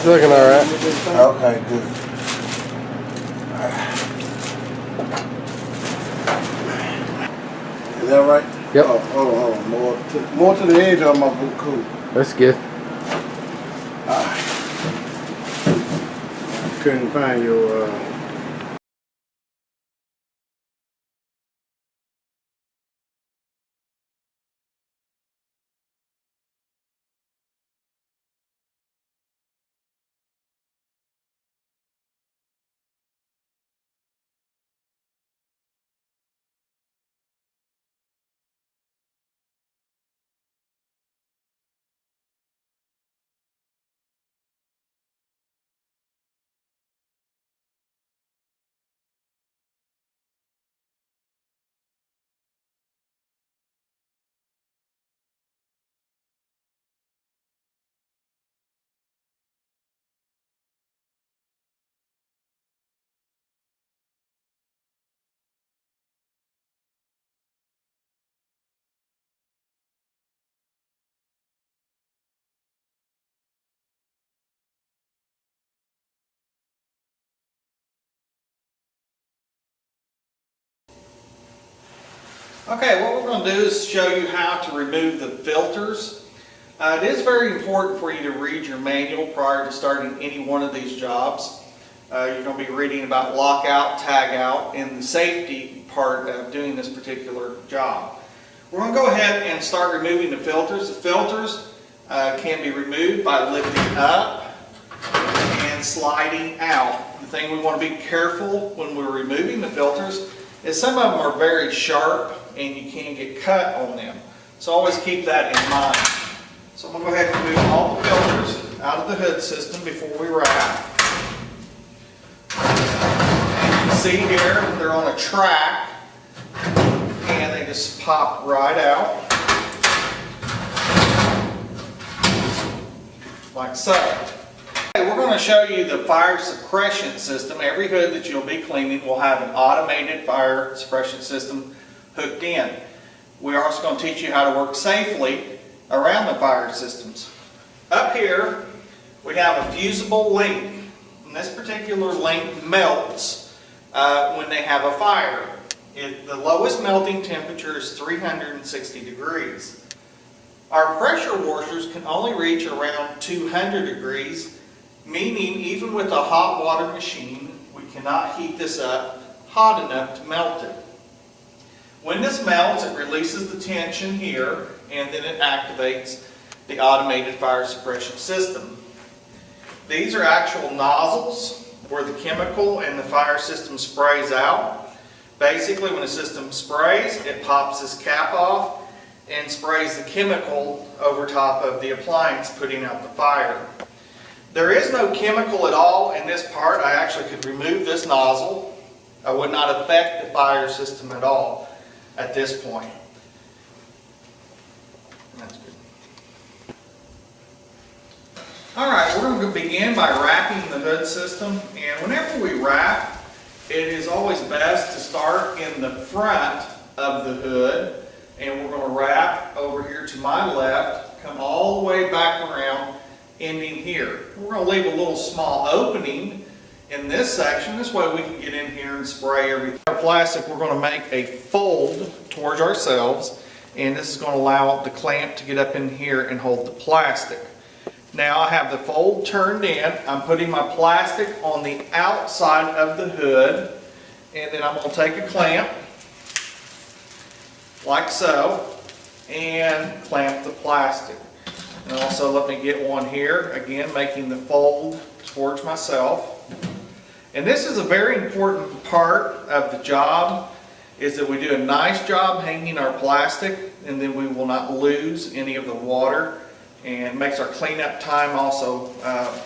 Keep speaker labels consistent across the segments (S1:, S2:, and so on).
S1: It's looking alright.
S2: Okay, good. Is that right?
S1: Yep.
S2: Oh, hold on. More to the edge of my boot. Cool.
S1: That's good.
S2: Couldn't find your
S3: Okay, what we're going to do is show you how to remove the filters. It is very important for you to read your manual prior to starting any one of these jobs. You're going to be reading about lockout, tagout, and the safety part of doing this particular job. We're going to go ahead and start removing the filters. The filters can be removed by lifting up and sliding out. The thing we want to be careful when we're removing the filters is some of them are very sharp and you can get cut on them. So always keep that in mind. So I'm going to go ahead and remove all the filters out of the hood system before we wrap. And you can see here they're on a track and they just pop right out like so. Okay, we're going to show you the fire suppression system. Every hood that you'll be cleaning will have an automated fire suppression system hooked in. We're also going to teach you how to work safely around the fire systems. Up here we have a fusible link, and this particular link melts when they have a fire. The lowest melting temperature is 360 degrees. Our pressure washers can only reach around 200 degrees, meaning even with a hot water machine we cannot heat this up hot enough to melt it. When this melts, it releases the tension here and then it activates the automated fire suppression system. These are actual nozzles where the chemical and the fire system sprays out. Basically when the system sprays, it pops this cap off and sprays the chemical over top of the appliance, putting out the fire. There is no chemical at all in this part. I actually could remove this nozzle. I would not affect the fire system at all at this point. That's good. Alright, we're going to begin by wrapping the hood system. And whenever we wrap, it is always best to start in the front of the hood. And we're going to wrap over here to my left, come all the way back around, ending here. We're going to leave a little small opening in this section. This way we can get in here and spray everything. Our plastic, we're going to make a fold towards ourselves, and this is going to allow the clamp to get up in here and hold the plastic. Now I have the fold turned in. I'm putting my plastic on the outside of the hood, and then I'm going to take a clamp like so and clamp the plastic. And also let me get one here, again making the fold towards myself. And this is a very important part of the job, is that we do a nice job hanging our plastic, and then we will not lose any of the water, and makes our cleanup time also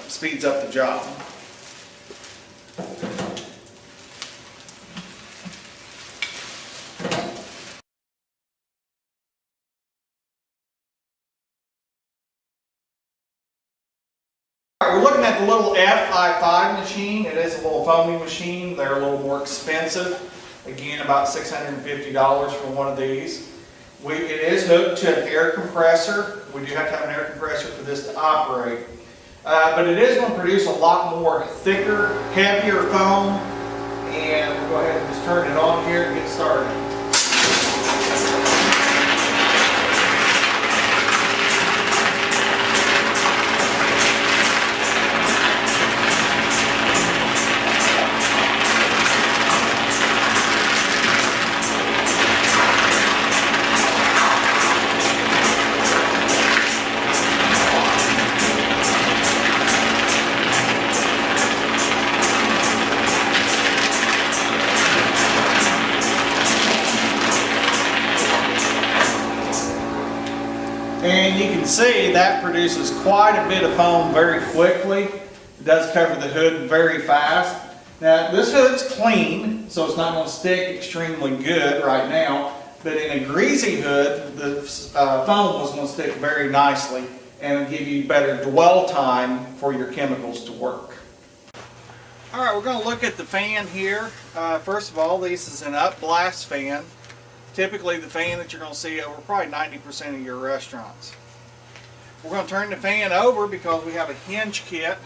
S3: speeds up the job. We're looking at the little FI5 machine. It is a little foaming machine. They're a little more expensive. Again, about $650 for one of these. It is hooked to an air compressor. We do have to have an air compressor for this to operate. But it is going to produce a lot more thicker, heavier foam. And we'll go ahead and just turn it on here and get started. And you can see that produces quite a bit of foam very quickly. It does cover the hood very fast. Now this hood's clean, so it's not going to stick extremely good right now. But in a greasy hood, the foam was going to stick very nicely and give you better dwell time for your chemicals to work. Alright, we're going to look at the fan here. First of all, this is an up-blast fan. Typically the fan that you're going to see over probably 90% of your restaurants. We're going to turn the fan over because we have a hinge kit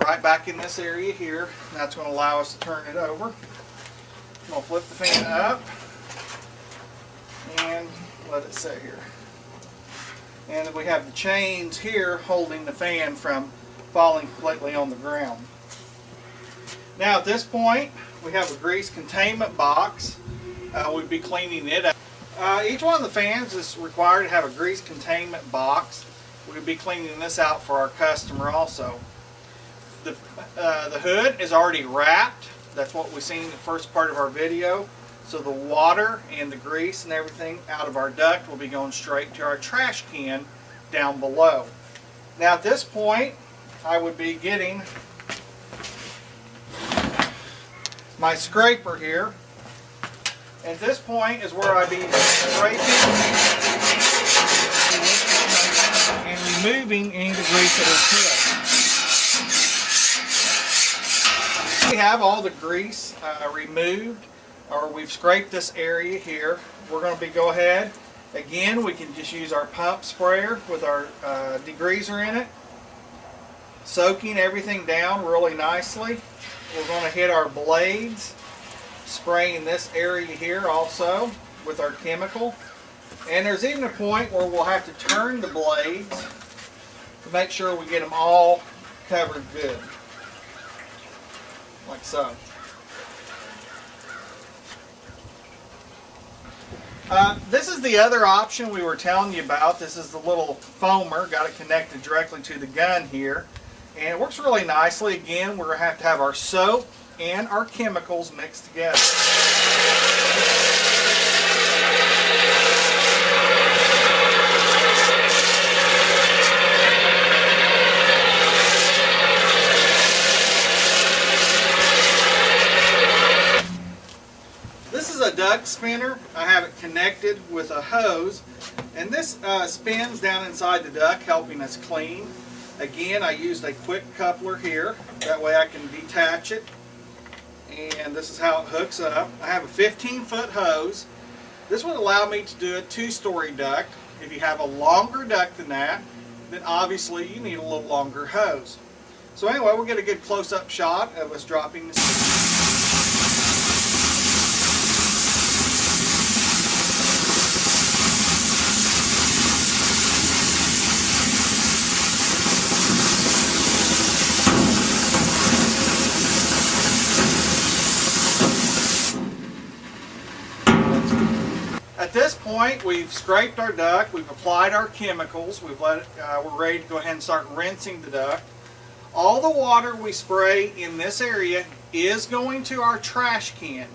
S3: right back in this area here. That's going to allow us to turn it over. I'm going to flip the fan up and let it sit here. And we have the chains here holding the fan from falling completely on the ground. Now at this point we have a grease containment box. We'd be cleaning it up. Each one of the fans is required to have a grease containment box. We'd be cleaning this out for our customer also. The hood is already wrapped. That's what we seen in the first part of our video. So the water and the grease and everything out of our duct will be going straight to our trash can down below. Now at this point I would be getting my scraper here. At this point is where I'd be scraping and removing any debris that is here. We have all the grease removed, or we've scraped this area here. We're going to go ahead. Again, we can just use our pump sprayer with our degreaser in it, soaking everything down really nicely. We're going to hit our blades, spraying this area here also with our chemical. And there's even a point where we'll have to turn the blades to make sure we get them all covered good, like so. This is the other option we were telling you about. This is the little foamer, got it connected directly to the gun here, and it works really nicely. Again, we're going to have our soap and our chemicals mixed together. This is a duct spinner. I have it connected with a hose, and this spins down inside the duct, helping us clean. Again, I used a quick coupler here, that way I can detach it. And this is how it hooks up. I have a 15-foot hose. This would allow me to do a 2-story duct. If you have a longer duct than that, then obviously you need a little longer hose. So anyway, we'll get a good close-up shot of us dropping this. At this point, we've scraped our duct, we've applied our chemicals, we're ready to go ahead and start rinsing the duct. All the water we spray in this area is going to our trash can.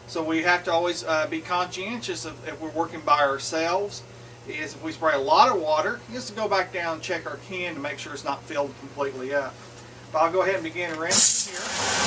S3: So we have to always be conscientious of if we're working by ourselves. If we spray a lot of water, just to go back down and check our can to make sure it's not filled completely up. But I'll go ahead and begin rinsing here.